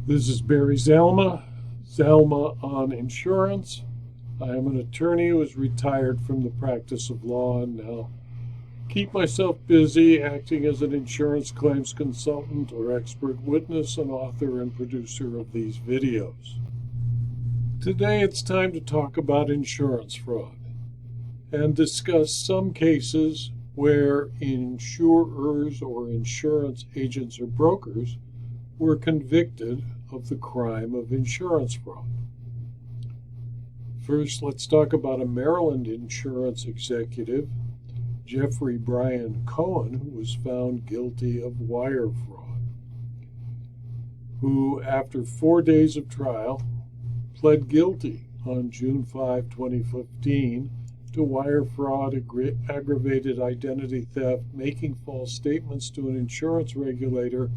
This is Barry Zalma on insurance. I am an attorney who is retired from the practice of law and now keep myself busy acting as an insurance claims consultant or expert witness and author and producer of these videos. Today it's time to talk about insurance fraud and discuss some cases where insurers or insurance agents or brokers were convicted of the crime of insurance fraud. First, let's talk about a Maryland insurance executive, Jeffrey Brian Cohen, who was found guilty of wire fraud, who, after 4 days of trial, pled guilty on June 5, 2015 to wire fraud, aggravated identity theft, making false statements to an insurance regulator,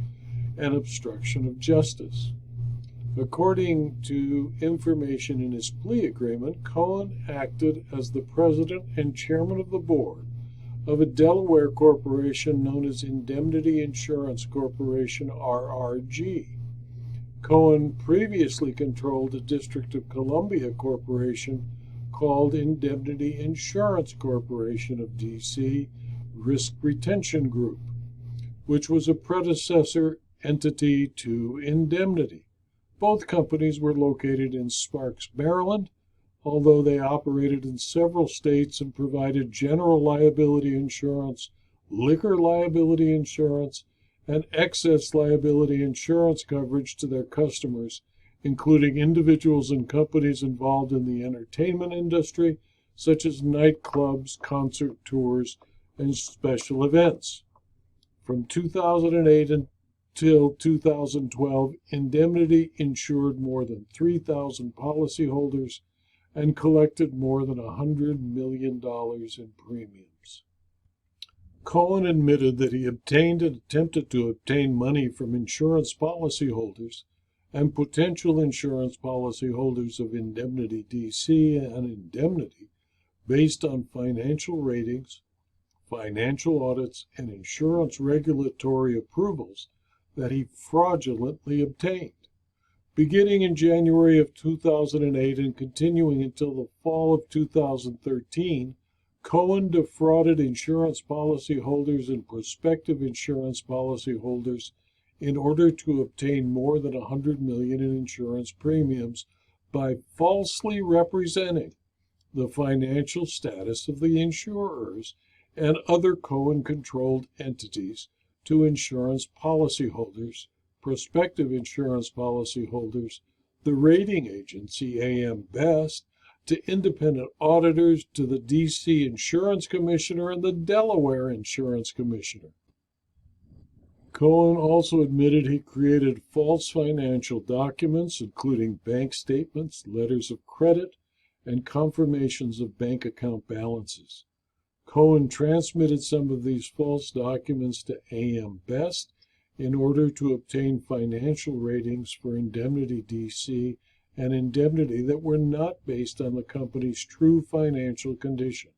and obstruction of justice. According to information in his plea agreement, Cohen acted as the president and chairman of the board of a Delaware corporation known as Indemnity Insurance Corporation RRG. Cohen previously controlled a District of Columbia corporation called Indemnity Insurance Corporation of D.C. Risk Retention Group, which was a predecessor entity to Indemnity. Both companies were located in Sparks, Maryland, although they operated in several states and provided general liability insurance, liquor liability insurance, and excess liability insurance coverage to their customers, including individuals and companies involved in the entertainment industry, such as nightclubs, concert tours, and special events. From 2008 until 2012, Indemnity insured more than 3,000 policyholders and collected more than $100 million in premiums. Cohen admitted that he obtained and attempted to obtain money from insurance policyholders and potential insurance policyholders of Indemnity-DC and Indemnity based on financial ratings, financial audits, and insurance regulatory approvals that he fraudulently obtained. Beginning in January of 2008 and continuing until the fall of 2013, Cohen defrauded insurance policyholders and prospective insurance policyholders in order to obtain more than $100 million in insurance premiums by falsely representing the financial status of the insurers and other Cohen-controlled entities to insurance policyholders, prospective insurance policyholders, the rating agency AM Best, to independent auditors, to the D.C. Insurance Commissioner and the Delaware Insurance Commissioner. Cohen also admitted he created false financial documents, including bank statements, letters of credit, and confirmations of bank account balances. Cohen transmitted some of these false documents to AM Best in order to obtain financial ratings for Indemnity-DC and Indemnity that were not based on the company's true financial condition.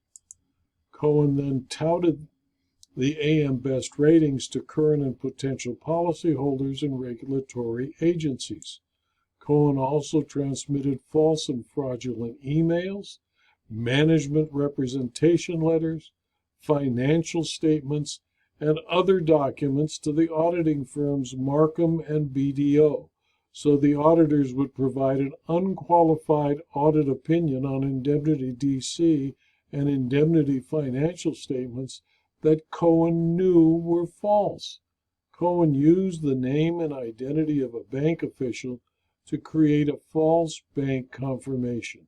Cohen then touted the AM Best ratings to current and potential policyholders and regulatory agencies. Cohen also transmitted false and fraudulent emails, management representation letters, financial statements, and other documents to the auditing firms Markham and BDO, so the auditors would provide an unqualified audit opinion on Indemnity-DC and Indemnity financial statements that Cohen knew were false. Cohen used the name and identity of a bank official to create a false bank confirmation.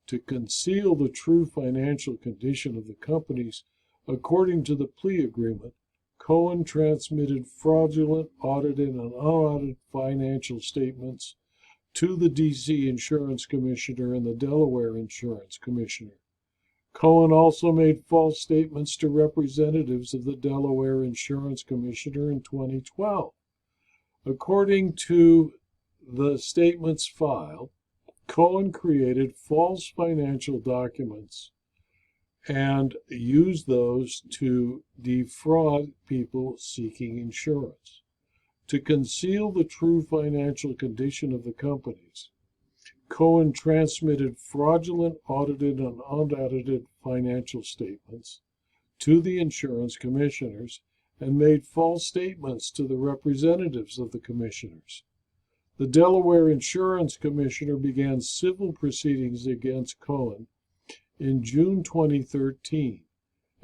To conceal the true financial condition of the companies, according to the plea agreement, Cohen transmitted fraudulent audited and unaudited financial statements to the D.C. Insurance Commissioner and the Delaware Insurance Commissioner. Cohen also made false statements to representatives of the Delaware Insurance Commissioner in 2012. According to the statements filed, Cohen created false financial documents and used those to defraud people seeking insurance. To conceal the true financial condition of the companies, Cohen transmitted fraudulent audited and unaudited financial statements to the insurance commissioners and made false statements to the representatives of the commissioners. The Delaware Insurance Commissioner began civil proceedings against Cohen in June 2013,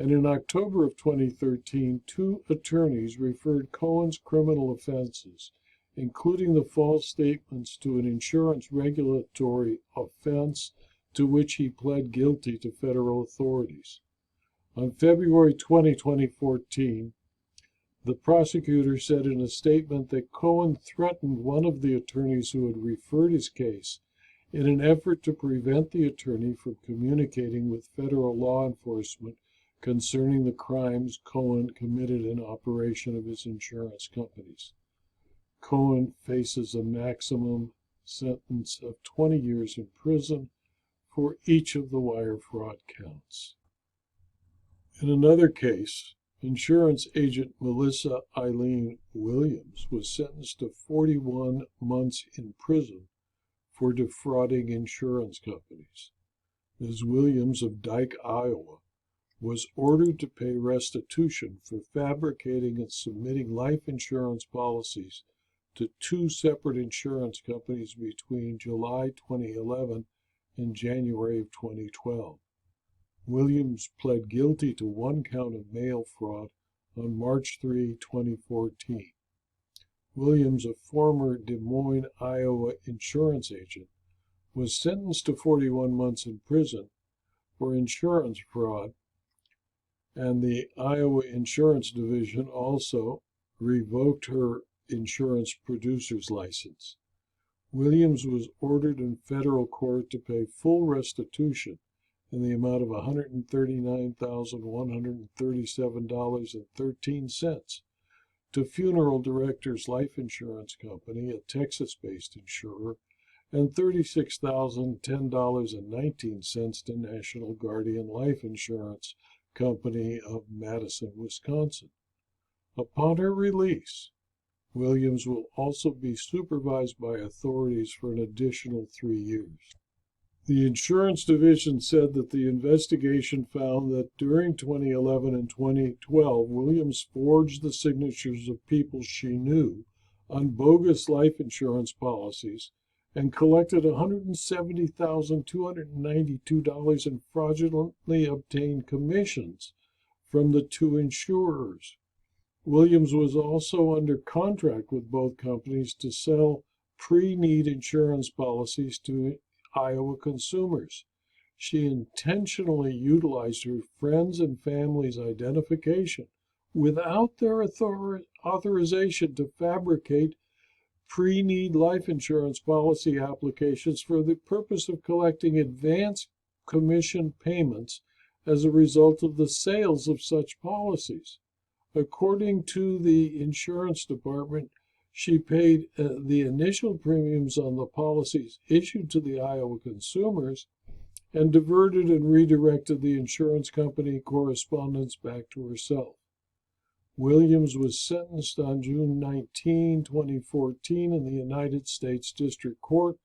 and in October of 2013, two attorneys referred Cohen's criminal offenses, including the false statements, to an insurance regulatory offense to which he pled guilty to federal authorities. On February 20, 2014, the prosecutor said in a statement that Cohen threatened one of the attorneys who had referred his case in an effort to prevent the attorney from communicating with federal law enforcement concerning the crimes Cohen committed in operation of his insurance companies. Cohen faces a maximum sentence of 20 years in prison for each of the wire fraud counts. In another case, insurance agent Melissa Eileen Williams was sentenced to 41 months in prison for defrauding insurance companies. Ms. Williams of Dike, Iowa, was ordered to pay restitution for fabricating and submitting life insurance policies to two separate insurance companies between July 2011 and January of 2012. Williams pled guilty to one count of mail fraud on March 3, 2014. Williams, a former Des Moines, Iowa insurance agent, was sentenced to 41 months in prison for insurance fraud, and the Iowa Insurance Division also revoked her insurance producer's license. Williams was ordered in federal court to pay full restitution in the amount of $139,137.13 to Funeral Directors Life Insurance Company, a Texas-based insurer, and $36,010.19 to National Guardian Life Insurance Company of Madison, Wisconsin. Upon her release, Williams will also be supervised by authorities for an additional 3 years. The insurance division said that the investigation found that during 2011 and 2012, Williams forged the signatures of people she knew on bogus life insurance policies and collected $170,292 in fraudulently obtained commissions from the two insurers. Williams was also under contract with both companies to sell pre-need insurance policies to Iowa consumers. She intentionally utilized her friends' and family's identification without their authorization to fabricate pre-need life insurance policy applications for the purpose of collecting advance commission payments as a result of the sales of such policies. According to the insurance department, she paid the initial premiums on the policies issued to the Iowa consumers and diverted and redirected the insurance company correspondence back to herself. Williams was sentenced on June 19, 2014 in the United States District Court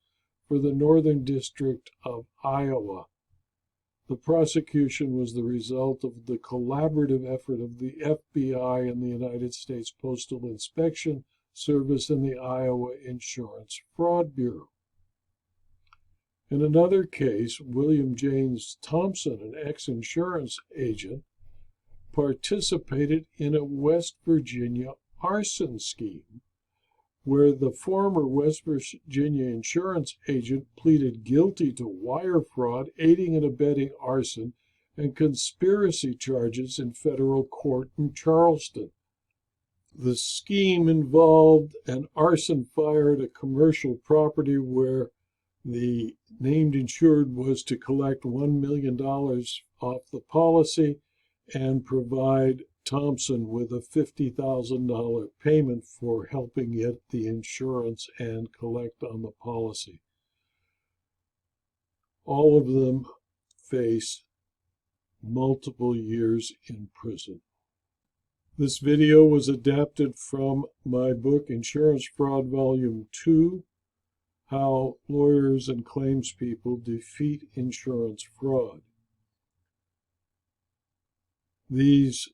for the Northern District of Iowa. The prosecution was the result of the collaborative effort of the FBI and the United States Postal Inspection Service and the Iowa Insurance Fraud Bureau. In another case, William James Thompson, an ex-insurance agent, participated in a West Virginia arson scheme where the former West Virginia insurance agent pleaded guilty to wire fraud, aiding and abetting arson, and conspiracy charges in federal court in Charleston. The scheme involved an arson fire at a commercial property where the named insured was to collect $1 million off the policy and provide Thompson with a $50,000 payment for helping get the insurance and collect on the policy. All of them face multiple years in prison. This video was adapted from my book, Insurance Fraud Volume 2, How Lawyers and Claims People Defeat Insurance Fraud. These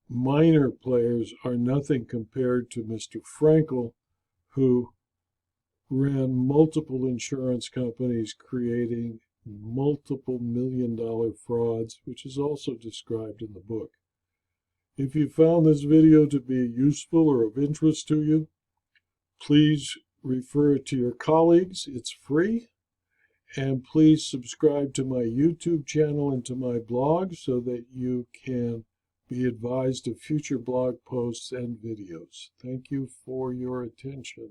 minor players are nothing compared to Mr. Frankel, who ran multiple insurance companies creating multiple million-dollar frauds, which is also described in the book. If you found this video to be useful or of interest to you, please refer it to your colleagues. It's free. And please subscribe to my YouTube channel and to my blog so that you can be advised of future blog posts and videos. Thank you for your attention.